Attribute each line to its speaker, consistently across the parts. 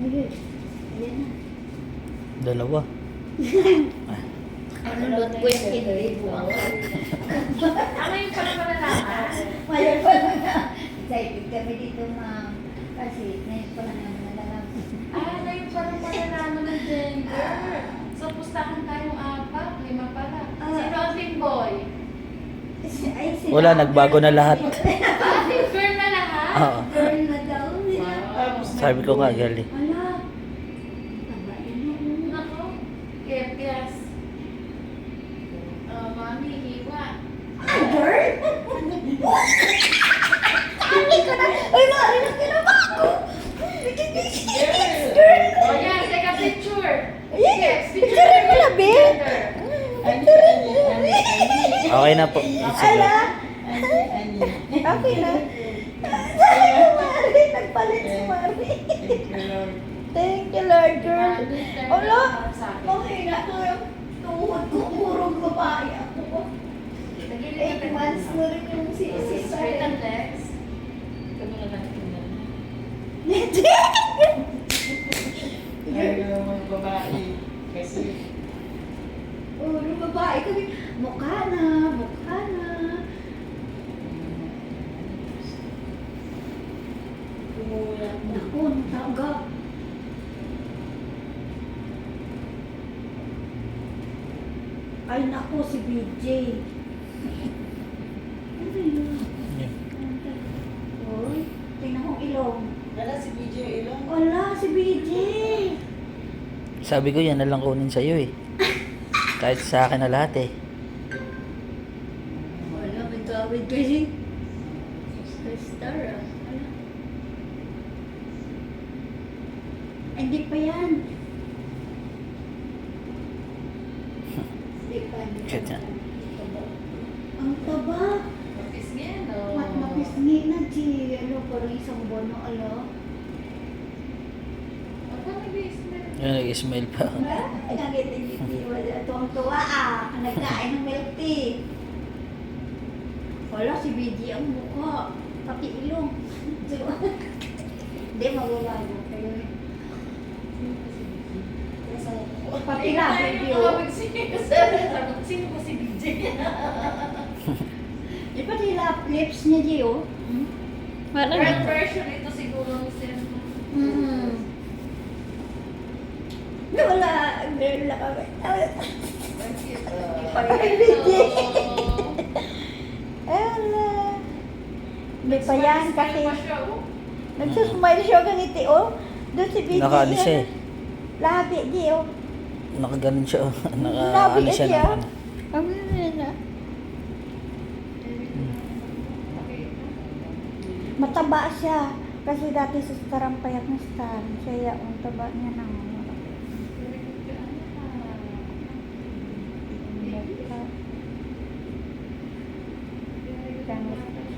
Speaker 1: Ayun. Ayan na.
Speaker 2: Dalawa.
Speaker 1: Ano lot ko yung hindi buwang.
Speaker 3: Ano yung pala malalaman?
Speaker 1: Mayroon pa na. Excited kami dito, ma'am. Kasi ngayon pa lang naman nalalaman.
Speaker 3: Ano yung pala malalaman ng gender? So, pustahan tayong 4, 5 pala. Sino ang team boy?
Speaker 1: Ay, sila.
Speaker 2: Wala, nagbago na lahat.
Speaker 3: Ah, team girl na lahat?
Speaker 2: Oo.
Speaker 1: Girl na daw nila.
Speaker 2: Sabi ko nga, gali.
Speaker 1: Ala. Taba yun.
Speaker 3: Nako, kepyas. Mami, hiwa.
Speaker 1: Girl? Hindi ko na. Ay, mari na kinaba ako. Girl.
Speaker 3: O yan, take a picture.
Speaker 1: Yes,
Speaker 3: Yes,
Speaker 1: picture mo na, babe.
Speaker 3: together.
Speaker 2: Okay na po. Sige.
Speaker 1: Ala. Okay na. Mari, nagpalit si Mari. Thank you, Lord, girl. Ala, okay na to yung tuhod ko. Purong babae ako. 8 months na rin yung
Speaker 3: Straight
Speaker 1: sisa.
Speaker 3: and legs.
Speaker 1: Puro babae kami. Mukha na, mukha na. Naku, ang tagap. Ay, naku, si BJ. Ano yun?
Speaker 2: Yan.
Speaker 1: Uy, tingnan mo ilong.
Speaker 4: Wala si BJ ilong.
Speaker 1: Wala, si BJ.
Speaker 2: Sabi ko yan na lang kunin sa'yo eh. Kahit sa akin na lahat eh.
Speaker 1: Wala, may tawid kasi. Star, ah. Wala. Ay, hindi pa yan. Hindi pa.
Speaker 2: Ganyan.
Speaker 1: Ang taba.
Speaker 3: Mapis nga, no?
Speaker 1: Mapisngi na, Chi. Ano, parang isang buwan na, ala.
Speaker 3: Ako nag-base na.
Speaker 2: Yan, nag-smile pa.
Speaker 1: Ay, nagitin dito. Tuwang-tuwa, ah. Nagkain ng milk tea. Wala, si BG ang mukha. Pati ilong. Hindi, mawawalo kayo eh. Pati lang, video.
Speaker 3: Sino ko si BJ?
Speaker 1: Di pati lips niya, Gio. Wala
Speaker 3: Red version ito siguro ni Sir.
Speaker 1: Wala, girl na kami. Ala. May pa yan kasi. Nagsusmile siya ganito, oh. Doon si BG.
Speaker 2: Nakaano siya eh.
Speaker 1: Labi, Gio.
Speaker 2: Nakaganon siya.
Speaker 1: Labi
Speaker 2: Nakaano siya
Speaker 1: siya.
Speaker 2: ng ano.
Speaker 1: Ang na. Mataba siya. Kasi dati sa starang payak na star. Kaya ang taba niya ng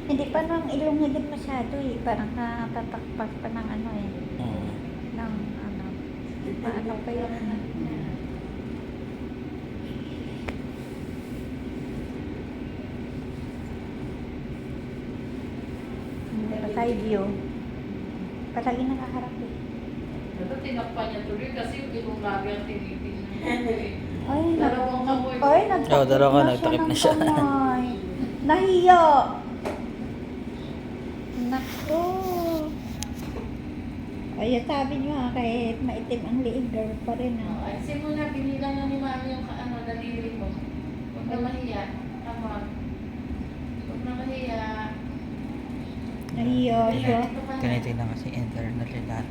Speaker 1: hindi pa nang ilong niya din masyado eh. Parang natatakpak pa ng ano eh.
Speaker 2: Mm.
Speaker 1: Ng ano. Paano pa yung side view. Palagi nakaharap eh.
Speaker 3: Ito tinakpan niya tuloy kasi yung ilong lagi ang tinitingnan.
Speaker 1: Ay,
Speaker 3: Dalawang kamoy.
Speaker 1: Ay, nagtakip
Speaker 2: Oo, dalawa
Speaker 1: na
Speaker 2: nagtakip
Speaker 1: siya
Speaker 2: na
Speaker 1: ng
Speaker 2: siya.
Speaker 1: kamay. Nahiya. Naku. Ay, sabi niyo ha, kahit maitim ang liig, girl pa rin ha.
Speaker 3: Ay, simula binilang na ni Mami yung daliri mo. Huwag na mahiya. Tama. Huwag na mahiya.
Speaker 1: Nahiya siya.
Speaker 2: Tinitingnan kasi internal yung lahat.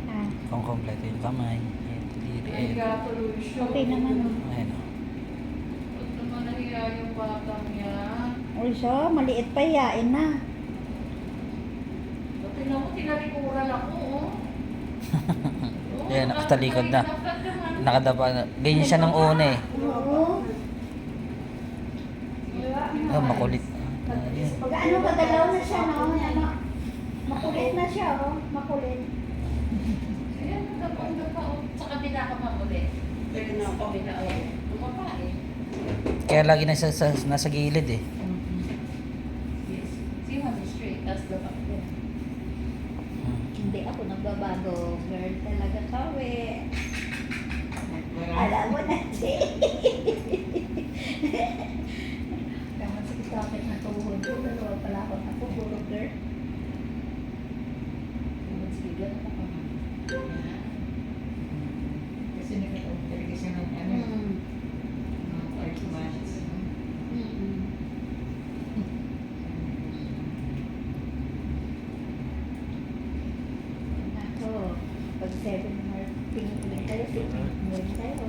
Speaker 1: Ah,
Speaker 2: Kung kompleto yung kamay. Yung diri.
Speaker 3: Ay, gatuloy siya.
Speaker 1: okay naman oh.
Speaker 2: Ayun o.
Speaker 3: Huwag naman nahiya yung batang yan.
Speaker 1: Uy, siya, maliit pa yain na.
Speaker 3: Tingnan mo, tinalikuran ako, oh.
Speaker 2: Yan, nakatalikod na. Nakadapa na. Ganyan siya ng una eh.
Speaker 1: Oo.
Speaker 2: Oh, makulit.
Speaker 1: Pag ano, pagdalaw na siya, no? Ano, makulit na siya, oh. Makulit.
Speaker 3: Ayan, ang dapa, oh. Sa kabila ka pa ulit. Sa kabila, oh. Lumapa, eh.
Speaker 2: Kaya lagi nasa gilid eh.
Speaker 3: Yes. See, mami, straight. Tapos dapa.
Speaker 2: Hmm.
Speaker 1: Hindi ako nag magbabago. Girl talaga kami. Alam mo na, Che. Naman sa sakit na tuhod ko. Dalawa pala ako na puro girl.
Speaker 3: Sige, ano pa naman?
Speaker 4: Kasi nagkataon kasi ng ano, mga 5 months.
Speaker 1: Ako, pag 7 more pink kayo, pink kayo.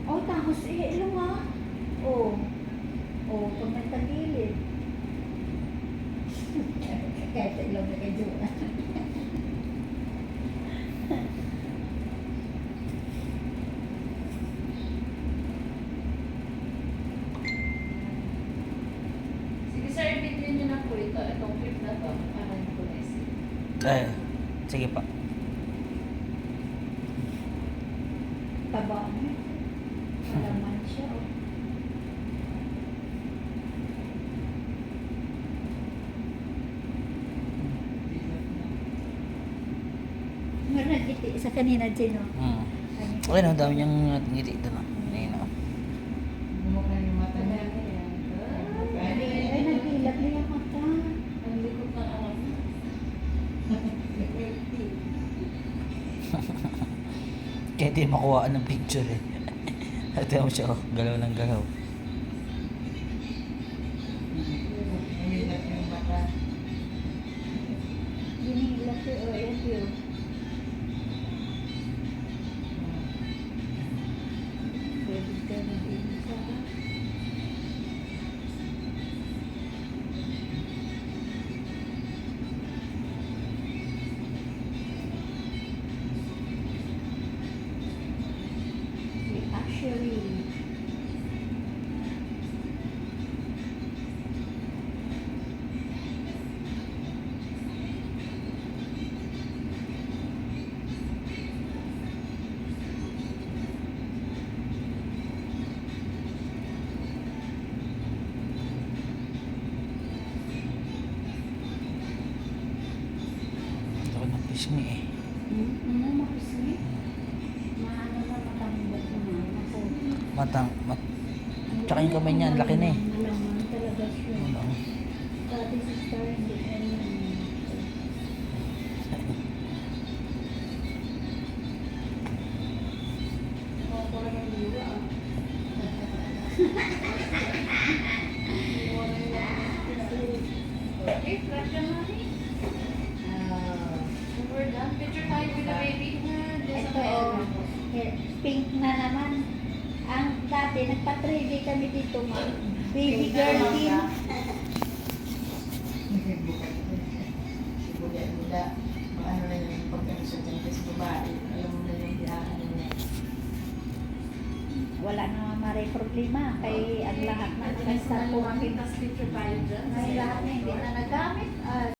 Speaker 1: Oh, tapos ilong ah. Oh. Oh, pag may tagilid. Kahit sa ilong na kayo.
Speaker 3: Sige sir, ibigay niyo na po ito. Itong clip na to. Akin po na isip.
Speaker 2: Eh, sige pa.
Speaker 1: Taba niya. Malaman siya. Oh. Meron nagkiti sa kanina, Jeno.
Speaker 2: Ayun, ang dami niyang ngiti doon. Ayun, oh.
Speaker 4: Bumukha yung mata niya.
Speaker 1: Ay, nagilap na yung mata.
Speaker 3: Ang likod ng anak.
Speaker 2: Kaya di makuhaan ng picture eh. At mo siya, oh, galaw ng galaw.
Speaker 4: Umilap yung mata.
Speaker 1: Ginilap ko, oh, yan yun. Pwede ka na din sa... Actually,
Speaker 2: Ito ko ng pisngi eh.
Speaker 1: ano makismi? Maano na matambok na ako.
Speaker 2: Tsaka yung kamay niya, ang laki na eh.
Speaker 1: Malaman talaga siya.
Speaker 2: Ano?
Speaker 1: Dati si Star hindi ka rin.
Speaker 3: Ako ko lang ang liwa. Okay, flash na natin. We're done. Picture tayo with the baby na.
Speaker 1: Ito, oh, pink na naman. Ang dati, nagpa-3D kami dito, ma'am. Baby girl team.
Speaker 4: Buda-buda. Maano na yung pagkano sa dyan kasi babae. Alam mo na yung ano niya.
Speaker 1: Wala na maray problema. Kay ang lahat na
Speaker 3: At
Speaker 1: nasa
Speaker 3: least na lumamit, tas picture tayo dyan.
Speaker 1: May lahat na hindi na nagamit.